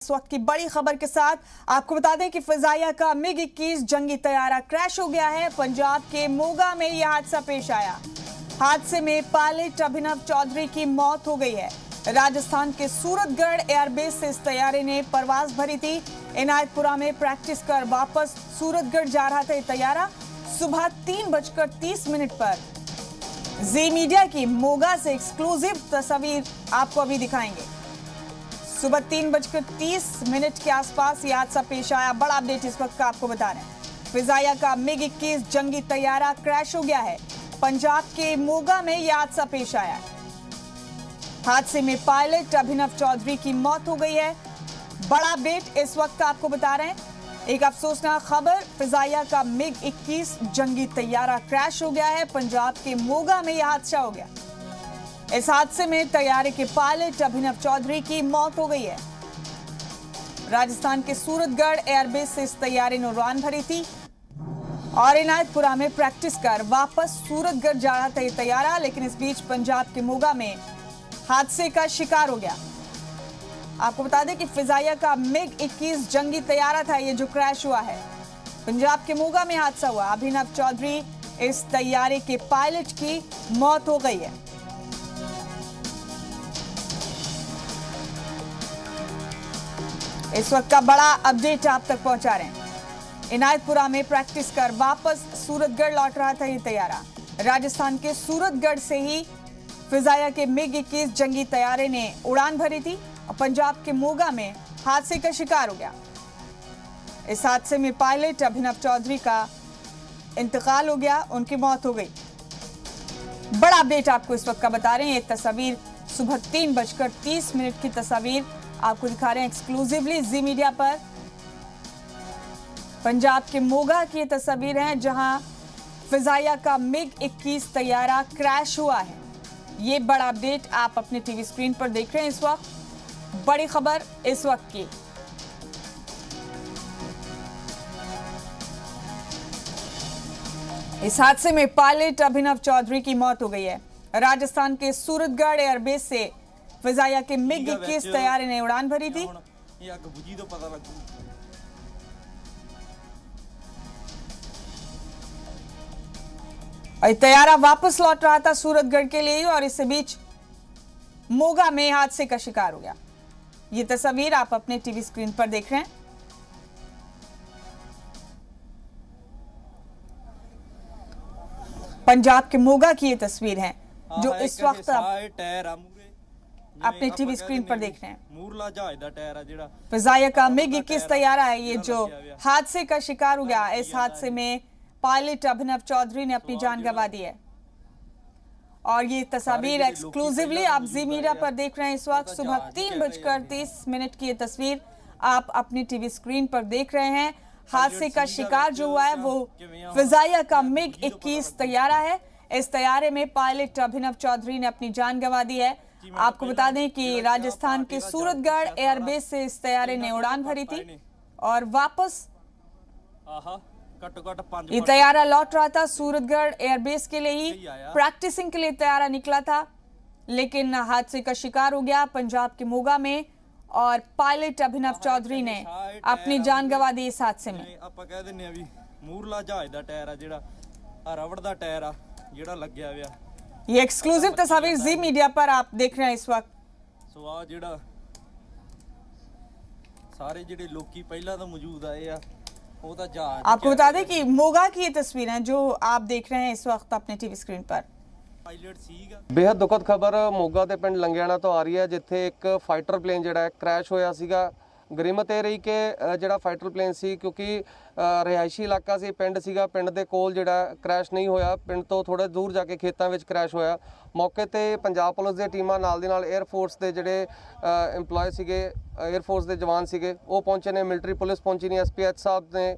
इस वक्त की बड़ी खबर के साथ आपको बता दें कि फिजाइया का MiG-21 जंगी तैयारा क्रैश हो गया है। पंजाब के मोगा में यह हादसा पेश आया। हादसे में पायलट अभिनव चौधरी की मौत हो गई है। राजस्थान के सूरतगढ़ एयरबेस से इस तैयारे ने परवाज भरी थी। इनायतपुरा में प्रैक्टिस कर वापस सूरतगढ़ जा रहा था। यह तैयारा सुबह 3:30 पर जी मीडिया की मोगा से एक्सक्लूसिव तस्वीर आपको अभी दिखाएंगे। सुबह 3:30 के आसपास यह हादसा पेश आया। बड़ा अपडेट इस वक्त का आपको बता रहे हैं। फिजाइया का MiG-21 जंगी तैयारा क्रैश हो गया है। पंजाब के मोगा में यह हादसा पेश आया है। हादसे में पायलट अभिनव चौधरी की मौत हो गई है। बड़ा अपडेट इस वक्त का आपको बता रहे हैं। एक अफसोसनाक खबर, फिजाइया का MiG-21 जंगी तैयारा क्रैश हो गया है। पंजाब के मोगा में यह हादसा हो गया। इस हादसे में तैयारे के पायलट अभिनव चौधरी की मौत हो गई है। राजस्थान के सूरतगढ़ एयरबेस से इस तैयारे ने उड़ान भरी थी और इनायतपुरा में प्रैक्टिस कर वापस सूरतगढ़ जा रहा था यह तैयारा, लेकिन इस बीच पंजाब के मोगा में हादसे का शिकार हो गया। आपको बता दें कि फिजाइया का MiG-21 जंगी तैयारा था ये जो क्रैश हुआ है। पंजाब के मोगा में हादसा हुआ। अभिनव चौधरी इस तैयारे के पायलट की मौत हो गई है। इस वक्त का बड़ा अपडेट आप तक पहुंचा रहे हैं। इनायतपुरा में प्रैक्टिस कर वापस सूरतगढ़ लौट रहा था ये तैयारा। राजस्थान के सूरतगढ़ से ही फिजाइया के MiG-21 जंगी तैयारे ने उड़ान भरी थी और पंजाब के मोगा में हादसे का शिकार हो गया। इस हादसे में पायलट अभिनव चौधरी का इंतकाल हो गया, उनकी मौत हो गई। बड़ा अपडेट आपको इस वक्त का बता रहे हैं। ये तस्वीर सुबह 3:30 की तस्वीर आपको दिखा रहे हैं एक्सक्लूसिवली जी मीडिया पर। पंजाब के मोगा की तस्वीर है जहां फिजाइया का MiG-21 तैयारा क्रैश हुआ है। ये बड़ा अपडेट आप अपने टीवी स्क्रीन पर देख रहे हैं। इस वक्त बड़ी खबर इस वक्त की। इस हादसे में पायलट अभिनव चौधरी की मौत हो गई है। राजस्थान के सूरतगढ़ एयरबेस से फिजाइया के MiG-21 तैयारे ने उड़ान भरी थी। तैयारा वापस लौट रहा था सूरतगढ़ के लिए और इस बीच मोगा में हादसे का शिकार हो गया। ये तस्वीर आप अपने टीवी स्क्रीन पर देख रहे हैं। पंजाब के मोगा की ये तस्वीर है जो इस वक्त अपने टीवी स्क्रीन पर देख रहे हैं। फिजाइया का MiG-21 तैयारा है ये जो हादसे का शिकार हो गया। इस हादसे में पायलट अभिनव चौधरी ने अपनी जान गंवा दी है और ये तस्वीर एक्सक्लूसिवली आप जी मीडिया पर देख रहे हैं। इस वक्त सुबह 3:30 की ये तस्वीर आप अपनी टीवी स्क्रीन पर देख रहे हैं। हादसे का शिकार जो हुआ है वो फिजाइया का MiG-21 तैयारा है। इस तैयारे में पायलट अभिनव चौधरी ने अपनी जान गंवा दी है। आपको बता दें कि राजस्थान के सूरतगढ़ एयरबेस से इस तैयारे ने उड़ान भरी थी और वापस ये तैयारा लौट रहा था सूरतगढ़ एयरबेस के लिए ही प्रैक्टिसिंग के लिए तैयारा निकला था, लेकिन हादसे का शिकार हो गया पंजाब के मोगा में और पायलट अभिनव चौधरी ने अपनी जान गंवा दी इस हादसे में। ये एक्सक्लूसिव तस्वीर जी मीडिया पर आप देख रहे हैं इस वक्त। सारे जेडे लोकी पहला तो मौजूद आए आ, आपको बता दें कि मोगा की ये तस्वीर है जो आप देख रहे हैं इस वक्त अपने टीवी स्क्रीन पर। बेहद दुखद खबर मोगा ਦੇ ਪਿੰਡ ਲੰਗਿਆਣਾ ਤੋਂ ਆ ਰਹੀ ਹੈ ਜਿੱਥੇ ਇੱਕ ਫਾਈਟਰ ਪਲੇਨ ਜਿਹੜਾ ਕ੍ਰੈਸ਼ ਹੋਇਆ ਸੀਗਾ। ਗਰੀਮਤ ਇਹ ਰਹੀ ਕਿ ਜਿਹੜਾ ਫਾਈਟਰ ਪਲੇਨ ਸੀ ਕਿਉਂਕਿ ਰਿਹਾਇਸ਼ੀ ਇਲਾਕਾ ਸੀ, ਪਿੰਡ ਸੀਗਾ, ਪਿੰਡ ਦੇ ਕੋਲ ਜਿਹੜਾ ਕ੍ਰੈਸ਼ ਨਹੀਂ ਹੋਇਆ, ਪਿੰਡ ਤੋਂ ਥੋੜਾ ਦੂਰ ਜਾ ਕੇ ਖੇਤਾਂ ਵਿੱਚ ਕ੍ਰੈਸ਼ ਹੋਇਆ। ਮੌਕੇ ਤੇ ਪੰਜਾਬ ਪੁਲਿਸ ਦੀਆਂ ਟੀਮਾਂ ਨਾਲ ਦੀ ਨਾਲ 에ਅਰ ਫੋਰਸ ਦੇ ਜਿਹੜੇ EMPLOYE ਸੀਗੇ, 에ਅਰ ਫੋਰਸ ਦੇ ਜਵਾਨ ਸੀਗੇ ਉਹ ਪਹੁੰਚੇ ਨੇ। ਮਿਲਟਰੀ ਪੁਲਿਸ ਪਹੁੰਚੀ ਨਹੀਂ। SPH ਸਾਹਿਬ ਨੇ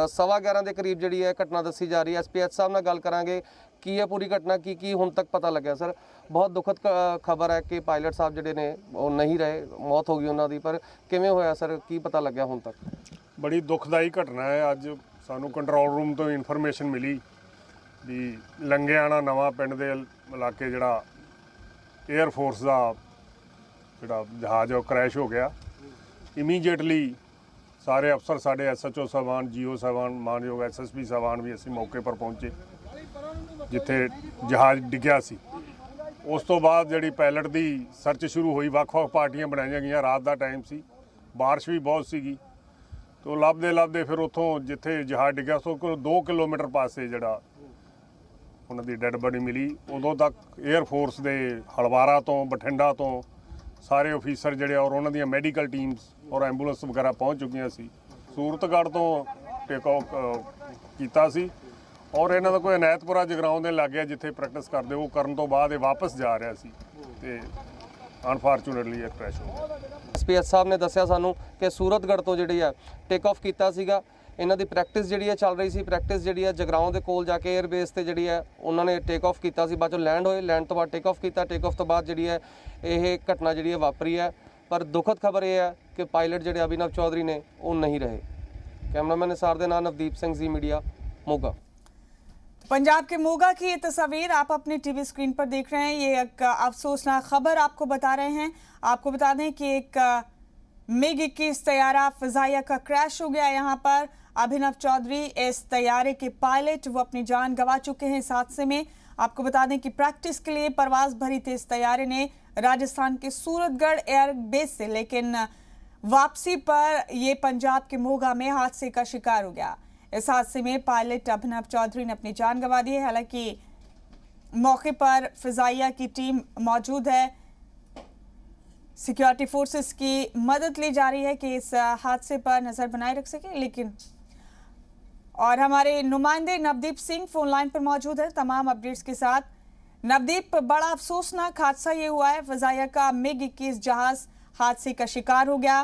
11:15 ਦੇ ਕਰੀਬ ਜਿਹੜੀ ਹੈ ਘਟਨਾ ਦੱਸੀ ਜਾ ਰਹੀ ਹੈ। SPH ਸਾਹਿਬ ਨਾਲ ਗੱਲ ਕਰਾਂਗੇ ਕੀ ਹੈ पूरी घटना की ਹੁਣ तक पता लग्या। सर बहुत दुखद खबर है कि पायलट साहब ਜਿਹੜੇ ਨੇ ਉਹ नहीं रहे, मौत हो गई ਉਹਨਾਂ ਦੀ, पर ਕਿਵੇਂ ਹੋਇਆ ਸਰ, ਕੀ पता लग्या ਹੁਣ तक? बड़ी दुखदाई घटना है। ਅੱਜ ਸਾਨੂੰ ਕੰਟਰੋਲ ਰੂਮ ਤੋਂ ਇਨਫੋਰਮੇਸ਼ਨ ਮਿਲੀ ਵੀ ਲੰਗਿਆਣਾ ਨਵਾਂ ਪਿੰਡ ਦੇ ਇਲਾਕੇ ਜਿਹੜਾ 에ਅਰ ਫੋਰਸ ਦਾ ਜਿਹੜਾ ਜਹਾਜ਼ ਉਹ क्रैश हो गया ਇਮੀਡੀਏਟਲੀ ਸਾਰੇ ਅਫਸਰ ਸਾਡੇ SHO ਸਾਹਿਬਾਨ, GO ਸਾਹਿਬਾਨ, ਮਾਨਯੋਗ SSP ਸਾਹਿਬਾਨ ਵੀ ਅਸੀਂ ਮੌਕੇ ਪਰ ਪਹੁੰਚੇ ਜਿੱਥੇ ਜਹਾਜ਼ ਡਿੱਗਿਆ ਸੀ। ਉਸ ਤੋਂ ਬਾਅਦ ਜਿਹੜੀ ਪਾਇਲਟ ਦੀ ਸਰਚ ਸ਼ੁਰੂ ਹੋਈ, ਵੱਖ-ਵੱਖ ਪਾਰਟੀਆਂ ਬਣਾਈਆਂ ਗਈਆਂ। ਰਾਤ ਦਾ ਟਾਈਮ ਸੀ, ਬਾਰਿਸ਼ ਵੀ ਬਹੁਤ ਸੀਗੀ। ਤੋ ਲੱਭਦੇ ਫਿਰ ਉੱਥੋਂ ਜਿੱਥੇ ਜਹਾਜ਼ ਡਿੱਗਿਆ ਉਸ ਤੋਂ 2 ਕਿਲੋਮੀਟਰ ਪਾਸੇ ਜਿਹੜਾ ਉਹਨਾਂ ਦੀ ਡੈੱਡ ਬੋਡੀ ਮਿਲੀ, ਉਦੋਂ ਤੱਕ 에ਅਰ ਫੋਰਸ ਦੇ ਹਲਵਾਰਾ ਤੋਂ, ਬਠਿੰਡਾ ਤੋਂ ਸਾਰੇ ਅਫੀਸਰ ਜਿਹੜੇ ਔਰ ਉਹਨਾਂ ਦੀਆਂ ਮੈਡੀਕਲ ਟੀਮਸ ਔਰ ਐਂਬੂਲੈਂਸ ਵਗੈਰਾ ਪਹੁੰਚ ਚੁੱਕੀਆਂ ਸੀ। ਸੂਰਤਗੜ੍ਹ ਤੋਂ ਟੇਕ ਆਫ ਕੀਤਾ ਸੀ ਔਰ ਇਹਨਾਂ ਦਾ ਕੋਈ ਅਨੈਤਪੁਰਾ ਜਗਰਾਉਂ ਦੇ ਲਾਗੇ ਜਿੱਥੇ ਪ੍ਰੈਕਟਿਸ ਕਰਦੇ ਉਹ ਕਰਨ ਤੋਂ ਬਾਅਦ ਇਹ ਵਾਪਸ ਜਾ ਰਿਹਾ ਸੀ ਤੇ ਅਨਫੋਰਚੂਨੇਟਲੀ ਇਹ ਕ੍ਰੈਸ਼ ਹੋ ਗਿਆ। SPS ਸਾਹਿਬ ਨੇ ਦੱਸਿਆ ਸਾਨੂੰ ਕਿ ਸੂਰਤਗੜ੍ਹ ਤੋਂ ਜਿਹੜੀ ਹੈ ਟੇਕ ਆਫ ਕੀਤਾ ਸੀਗਾ। ਇਹਨਾਂ ਦੀ ਪ੍ਰੈਕਟਿਸ ਜਿਹੜੀ ਹੈ ਚੱਲ ਰਹੀ ਸੀ। ਪ੍ਰੈਕਟਿਸ ਜਿਹੜੀ ਹੈ ਜਗਰਾਉਂ ਦੇ ਕੋਲ ਜਾ ਕੇ 에ਅਰ ਬੇਸ ਤੇ ਜਿਹੜੀ ਹੈ ਉਹਨਾਂ ਨੇ ਟੇਕ ਆਫ ਕੀਤਾ ਸੀ। ਬਾਅਦ ਚੋਂ ਲੈਂਡ ਹੋਏ, ਲੈਂਡ ਤੋਂ ਬਾਅਦ ਟੇਕ ਆਫ ਕੀਤਾ। ਟੇਕ ਆਫ ਤੋਂ ਬਾਅਦ ਜਿਹੜੀ ਹੈ ਇਹ ਘਟਨਾ ਜਿਹੜੀ ਹੈ ਵਾਪਰੀ ਹੈ। ਪਰ ਦੁਖਦ ਖਬਰ ਇਹ ਹੈ ਕਿ ਪਾਇਲਟ ਜਿਹੜੇ ਅਭਿਨਵ ਚੌਧਰੀ ਨੇ ਉਹ नहीं रहे। कैमरामैन निसार दे नाल नवदीप सिंह जी, मीडिया, मोगा। पंजाब के मोगा की ये तस्वीर आप अपनी टीवी स्क्रीन पर देख रहे हैं। ये एक अफसोसनाक खबर आपको बता रहे हैं। आपको बता दें कि एक MiG-21 तैयारा फिजाइया का क्रैश हो गया। यहाँ पर अभिनव चौधरी इस तैयारे के पायलट, वो अपनी जान गंवा चुके हैं इस हादसे में। आपको बता दें कि प्रैक्टिस के लिए परवाज भरी थी इस तैयारे ने राजस्थान के सूरतगढ़ एयर बेस से, लेकिन वापसी पर ये पंजाब के मोगा में हादसे का शिकार हो गया। इस हादसे में पायलट अभिनव चौधरी ने अपनी जान गंवा दी है। हालांकि मौके पर फिजाइया की टीम मौजूद है। सिक्योरिटी फोर्सेस की मदद ली जा रही है कि इस हादसे पर नजर बनाए रख सके। लेकिन और हमारे नुमाइंदे नवदीप सिंह फोन लाइन पर मौजूद है तमाम अपडेट्स के साथ। नवदीप, बड़ा अफसोसनाक हादसा ये हुआ है, फिजाइया का MiG-21 जहाज हादसे का शिकार हो गया।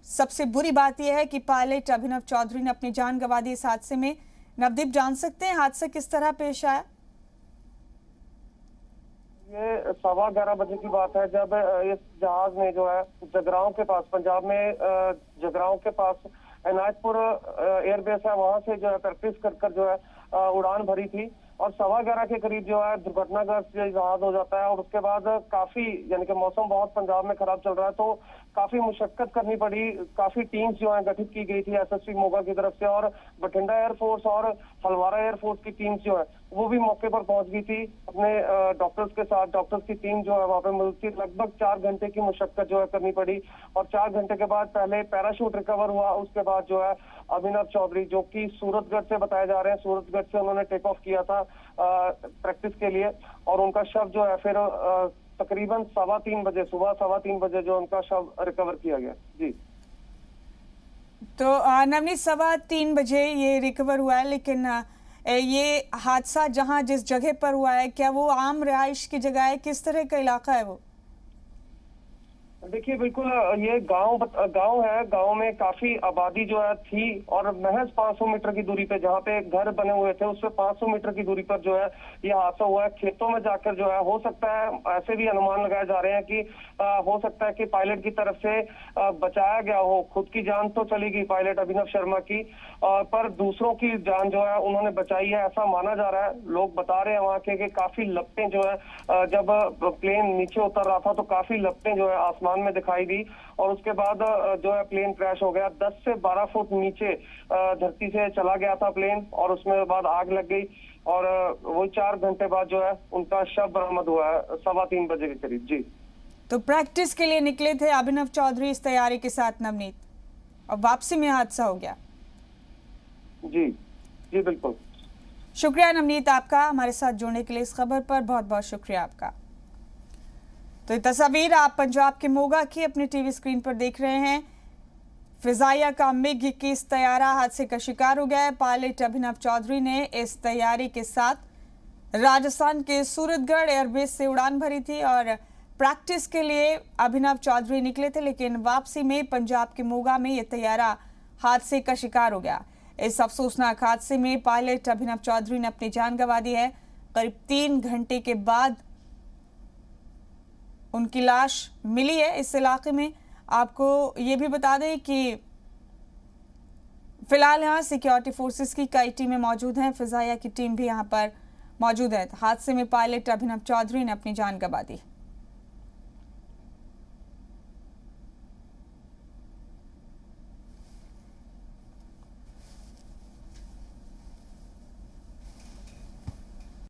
सबसे बुरी बात यह है कि पायलट अभिनव चौधरी ने अपनी जान गंवा दी इस हादसे में। नवदीप, जान सकते हैं हादसा किस तरह पेश आया? ये 11:15 बजे की बात है जब इस जहाज ने जो है जगरांव के पास, पंजाब में जगरांव के पास एनायतपुर एयरबेस है, वहां से जो है प्रैक्टिस कर जो है उड़ान भरी थी और 11:15 के करीब जो है दुर्घटनाग्रस्त जहाज हो जाता है। और उसके बाद काफी, यानी कि मौसम बहुत पंजाब में खराब चल रहा है, तो काफी मुशक्कत करनी पड़ी। काफी टीम्स जो है गठित की गई थी SSP मोगा की तरफ से और बठिंडा एयरफोर्स और हलवारा एयरफोर्स की टीम्स जो है वो भी मौके पर पहुंच गई थी अपने डॉक्टर्स के साथ। डॉक्टर्स की टीम जो है वहां पे मौजूद थी। लगभग 4 घंटे की मुशक्कत जो है करनी पड़ी और 4 घंटे के बाद पहले पैराशूट रिकवर हुआ। उसके बाद जो है अभिनव चौधरी, जो कि सूरतगढ़ से बताए जा रहे हैं, सूरतगढ़ से उन्होंने टेक ऑफ किया था प्रैक्टिस के लिए और उनका शव जो है फिर तकरीबन 3:15 बजे, सुबह 3:15 बजे जो उनका शव रिकवर किया गया। जी, तो नवनीत 3:15 बजे ये रिकवर हुआ है, लेकिन ये हादसा जहां जिस जगह पर हुआ है, क्या वो आम रिहाइश की जगह है? किस तरह का इलाका है वो? देखिए, बिल्कुल ये गांव है। गांव में काफी आबादी जो है थी और महज 500 मीटर की दूरी पे, जहाँ पे घर बने हुए थे, उससे 500 मीटर की दूरी पर जो है ये हादसा हुआ है। खेतों में जाकर जो है, हो सकता है, ऐसे भी अनुमान लगाए जा रहे हैं कि हो सकता है कि पायलट की तरफ से बचाया गया हो। खुद की जान तो चली गई पायलट अभिनव शर्मा की, पर दूसरों की जान जो है उन्होंने बचाई है, ऐसा माना जा रहा है। लोग बता रहे हैं वहाँ के कि काफी लपटें जो है, जब प्लेन नीचे उतर रहा था तो काफी लपटें जो है आसमान में दिखाई दी और उसके बाद जो है प्लेन क्रैश हो गया। 10 से 12 फुट नीचे धरती से चला गया था प्लेन और उसमें बाद आग लग गई और वही 4 घंटे बाद जो है उनका शव बरामद हुआ है 3:15 बजे के करीब। जी, तो प्रैक्टिस के लिए निकले थे अभिनव चौधरी इस तैयारी के साथ नवनीत, और वापसी में हादसा हो गया। जी जी, बिल्कुल। शुक्रिया नवनीत आपका हमारे साथ जुड़ने के लिए। इस खबर पर बहुत बहुत शुक्रिया आपका। तो ये तस्वीर आप पंजाब के मोगा की अपनी टीवी स्क्रीन पर देख रहे हैं। फिजाइया का MiG-21 तैयारा हादसे का शिकार हो गया है। पायलट अभिनव चौधरी ने इस तैयारी के साथ राजस्थान के सूरतगढ़ एयरबेस से उड़ान भरी थी और प्रैक्टिस के लिए अभिनव चौधरी निकले थे, लेकिन वापसी में पंजाब के मोगा में यह तैयारा हादसे का शिकार हो गया। इस अफसोसनाक हादसे में पायलट अभिनव चौधरी ने अपनी जान गंवा दी है। करीब 3 घंटे के बाद उनकी लाश मिली है इस इलाके में। आपको ये भी बता दें कि फिलहाल यहाँ सिक्योरिटी फोर्सेस की कई टीमें मौजूद हैं, फिजाइया की टीम भी यहाँ पर मौजूद है। हादसे में पायलट अभिनव चौधरी ने अपनी जान गंवा दी।